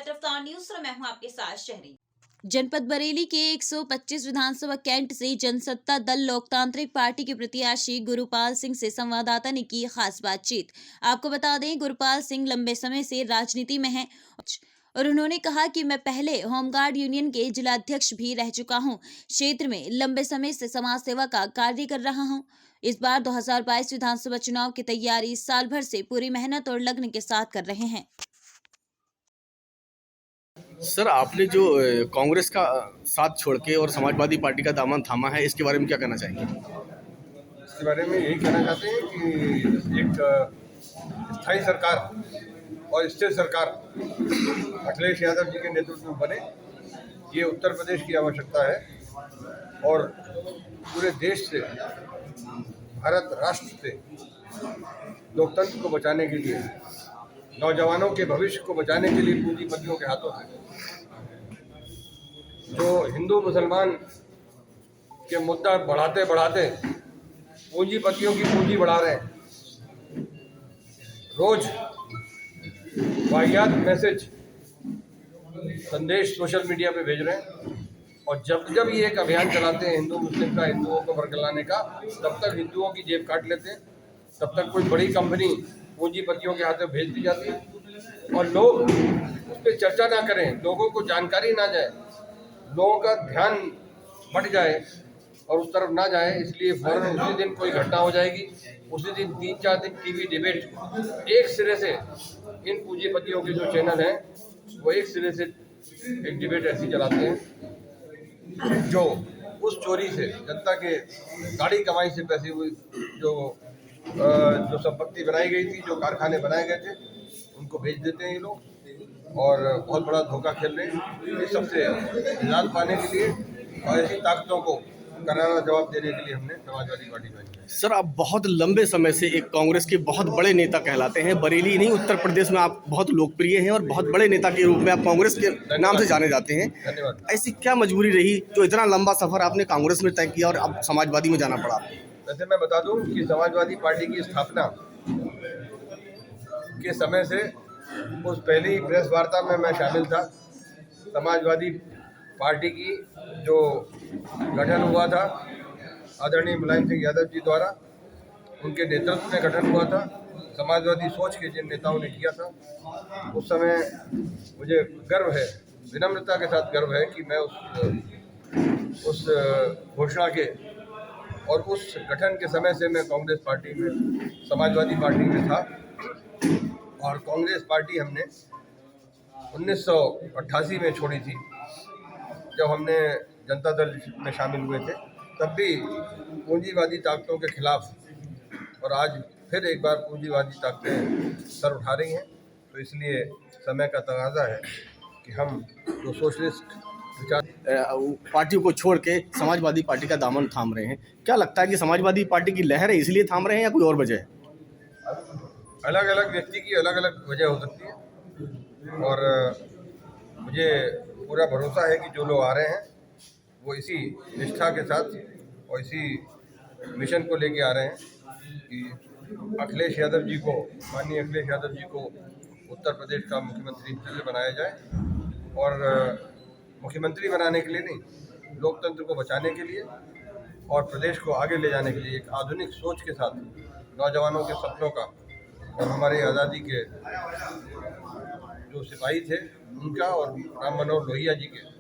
नियत रफ्तार न्यूज और मैं हूं आपके साथ शहरी। जनपद बरेली के 125 विधानसभा कैंट से जनसत्ता दल लोकतांत्रिक पार्टी के प्रत्याशी गुरुपाल सिंह से संवाददाता ने की खास बातचीत। आपको बता दें, गुरुपाल सिंह लंबे समय से राजनीति में हैं और उन्होंने कहा कि मैं पहले होमगार्ड यूनियन के जिलाध्यक्ष भी रह चुका हूं। क्षेत्र में लंबे समय से समाज सेवा का कार्य कर रहा हूं। इस बार 2022 विधानसभा चुनाव की तैयारी साल भर से पूरी मेहनत और लगन के साथ कर रहे हैं। सर, आपने जो कांग्रेस का साथ छोड़ के और समाजवादी पार्टी का दामन थामा है, इसके बारे में क्या कहना चाहेंगे? इसके बारे में यही कहना चाहते हैं कि एक स्थायी सरकार और स्टेट सरकार अखिलेश यादव जी के नेतृत्व में बने, ये उत्तर प्रदेश की आवश्यकता है और पूरे देश से, भारत राष्ट्र से लोकतंत्र को बचाने के लिए, नौजवानों के भविष्य को बचाने के लिए पूंजीपतियों के हाथों से जो हिंदू मुसलमान के मुद्दा बढ़ाते बढ़ाते पूंजीपतियों की पूंजी बढ़ा रहे हैं, रोज वाहियात मैसेज संदेश सोशल मीडिया पे भेज रहे हैं और जब जब ये एक अभियान चलाते हैं हिंदू मुस्लिम का, हिंदुओं को बरगलाने का, तब तक हिंदुओं की जेब काट लेते हैं, तब तक कोई बड़ी कंपनी पूंजीपतियों के हाथों भेज दी जाती है और लोग उस पर चर्चा ना करें, लोगों को जानकारी ना जाए, लोगों का ध्यान बढ़ जाए और उस तरफ ना जाए, इसलिए फौरन उसी दिन कोई घटना हो जाएगी, उसी दिन 3-4 दिन टीवी डिबेट एक सिरे से, इन पूंजीपतियों के जो चैनल हैं वो एक सिरे से एक डिबेट ऐसी चलाते हैं जो उस चोरी से, जनता के गाड़ी कमाई से पैसे हुई जो संपत्ति बनाई गई थी, जो कारखाने बनाए गए थे, उनको बेच देते हैं ये लोग और बहुत बड़ा धोखा खेल रहे हैं। इस सबसे निजात पाने के लिए और ऐसी ताकतों को करारा जवाब देने के लिए हमने समाजवादी पार्टी ज्वाइन किया। सर, आप बहुत लंबे समय से एक कांग्रेस के बहुत बड़े नेता कहलाते हैं। बरेली नहीं, उत्तर प्रदेश में आप बहुत लोकप्रिय हैं और बहुत बड़े नेता के रूप में आप कांग्रेस के नाम से जाने जाते हैं। धन्यवाद। ऐसी क्या मजबूरी रही जो इतना लंबा सफर आपने कांग्रेस में तय किया और अब समाजवादी में जाना पड़ा? वैसे मैं बता दूं कि समाजवादी पार्टी की स्थापना के समय से उस पहली प्रेस वार्ता में मैं शामिल था। समाजवादी पार्टी की जो गठन हुआ था आदरणीय मुलायम सिंह यादव जी द्वारा, उनके नेतृत्व में गठन हुआ था। समाजवादी सोच के जिन नेताओं ने किया था, उस समय मुझे गर्व है, विनम्रता के साथ गर्व है कि मैं उस घोषणा के और उस गठन के समय से मैं कांग्रेस पार्टी में, समाजवादी पार्टी में था और कांग्रेस पार्टी हमने 1988 में छोड़ी थी, जब हमने जनता दल में शामिल हुए थे, तब भी पूंजीवादी ताकतों के खिलाफ और आज फिर एक बार पूंजीवादी ताकतें सर उठा रही हैं, तो इसलिए समय का तकाजा है कि हम जो सोशलिस्ट पार्टियों को छोड़ के समाजवादी पार्टी का दामन थाम रहे हैं। क्या लगता है कि समाजवादी पार्टी की लहर है इसलिए थाम रहे हैं या कोई और वजह है? अलग अलग व्यक्ति की अलग अलग वजह हो सकती है और मुझे पूरा भरोसा है कि जो लोग आ रहे हैं वो इसी निष्ठा के साथ और इसी मिशन को लेके आ रहे हैं कि अखिलेश यादव जी को, माननीय अखिलेश यादव जी को उत्तर प्रदेश का मुख्यमंत्री फिर से बनाया जाए और मुख्यमंत्री बनाने के लिए नहीं, लोकतंत्र को बचाने के लिए और प्रदेश को आगे ले जाने के लिए एक आधुनिक सोच के साथ नौजवानों के सपनों का और हमारे आज़ादी के जो सिपाही थे उनका और राम मनोहर लोहिया जी के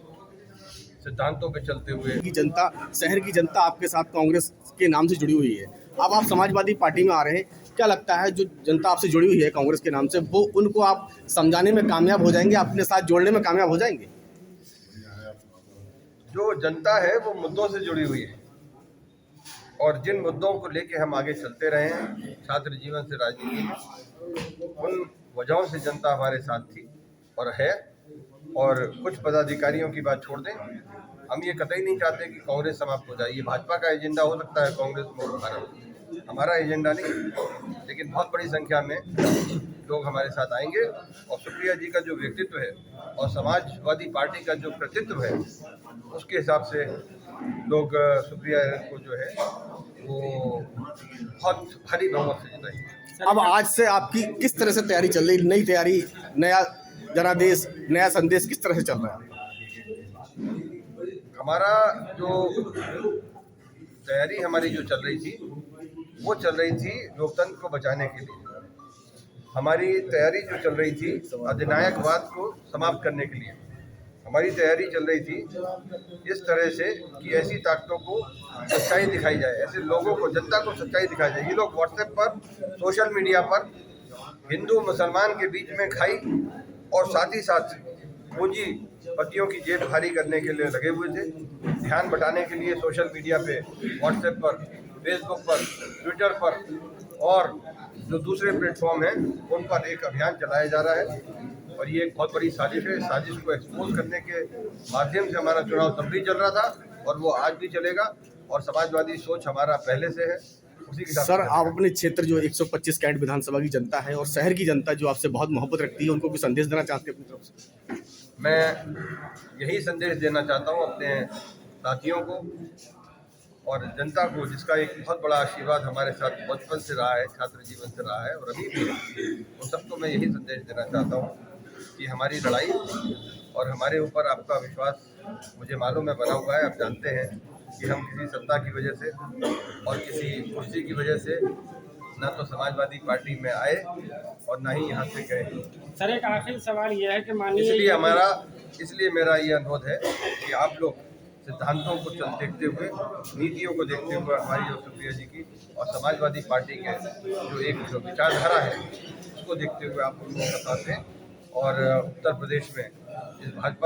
सिद्धांतों पे चलते हुए जनता, शहर की जनता आपके साथ कांग्रेस के नाम से जुड़ी हुई है। अब आप समाजवादी पार्टी में आ रहे हैं, क्या लगता है जो जनता आपसे जुड़ी हुई है कांग्रेस के नाम से, वो उनको आप समझाने में कामयाब हो जाएंगे, अपने साथ जोड़ने में कामयाब हो जाएंगे? जो जनता है वो मुद्दों से जुड़ी हुई है और जिन मुद्दों को लेके हम आगे चलते रहे हैं छात्र जीवन से राजनीति में, उन वजहों से जनता हमारे साथ थी और है। और कुछ पदाधिकारियों की बात छोड़ दें, हम ये कतई नहीं चाहते कि कांग्रेस समाप्त हो जाए। ये भाजपा का एजेंडा हो सकता है, कांग्रेस मुक्त भारत, हमारा एजेंडा नहीं, लेकिन बहुत बड़ी संख्या में लोग हमारे साथ आएंगे और सुप्रिया जी का जो व्यक्तित्व है और समाजवादी पार्टी का जो कृतित्व है, उसके हिसाब से लोग सुप्रिया को जो है वो बहुत भारी बहुमत से जिताएंगे। अब आज से आपकी किस तरह से तैयारी चल रही? नई तैयारी, नया जनादेश नया संदेश किस तरह से चल रहा है? हमारा जो तैयारी हमारी जो चल रही थी वो चल रही थी लोकतंत्र को बचाने के लिए। हमारी तैयारी जो चल रही थी अधिनायकवाद को समाप्त करने के लिए। हमारी तैयारी चल रही थी इस तरह से कि ऐसी ताकतों को सच्चाई दिखाई जाए, ऐसे लोगों को, जनता को सच्चाई दिखाई जाए। ये लोग व्हाट्सएप पर, सोशल मीडिया पर हिंदू मुसलमान के बीच में खाई और साथ ही साथ पूंजीपतियों की जेब खाली करने के लिए लगे हुए थे। ध्यान बटाने के लिए सोशल मीडिया पे, व्हाट्सएप पर, फेसबुक पर, ट्विटर पर और जो दूसरे प्लेटफॉर्म हैं उन पर एक अभियान चलाया जा रहा है और ये एक बहुत बड़ी साजिश है। साजिश को एक्सपोज करने के माध्यम से हमारा चुनाव तब भी चल रहा था और वो आज भी चलेगा और समाजवादी सोच हमारा पहले से है। उसी के साथ सर, आप अपने क्षेत्र जो 125 कैंट विधानसभा की जनता है और शहर की जनता जो आपसे बहुत मोहब्बत रखती है, उनको भी संदेश देना चाहते हैं अपनी तरफ से? मैं यही संदेश देना चाहता हूँ अपने साथियों को और जनता को, जिसका एक बहुत बड़ा आशीर्वाद हमारे साथ बचपन से रहा है, छात्र जीवन से रहा है और अभी भी है। उन सबको मैं यही संदेश देना चाहता हूँ कि हमारी लड़ाई और हमारे ऊपर आपका विश्वास मुझे मालूम है बना हुआ है। आप जानते हैं कि हम किसी सत्ता की वजह से और किसी कुर्सी की वजह से ना तो समाजवादी पार्टी में आए और ना ही यहाँ से गए। सर, एक आखिरी सवाल यह है कि मानिए इसलिए मेरा ये अनुरोध है कि आप लोग सिद्धांतों को देखते हुए, नीतियों को देखते हुए, हमारी जो सुप्रिया जी की और समाजवादी पार्टी के जो विचारधारा है उसको देखते हुए आप उनको साथ दें और उत्तर प्रदेश में इस भाजपा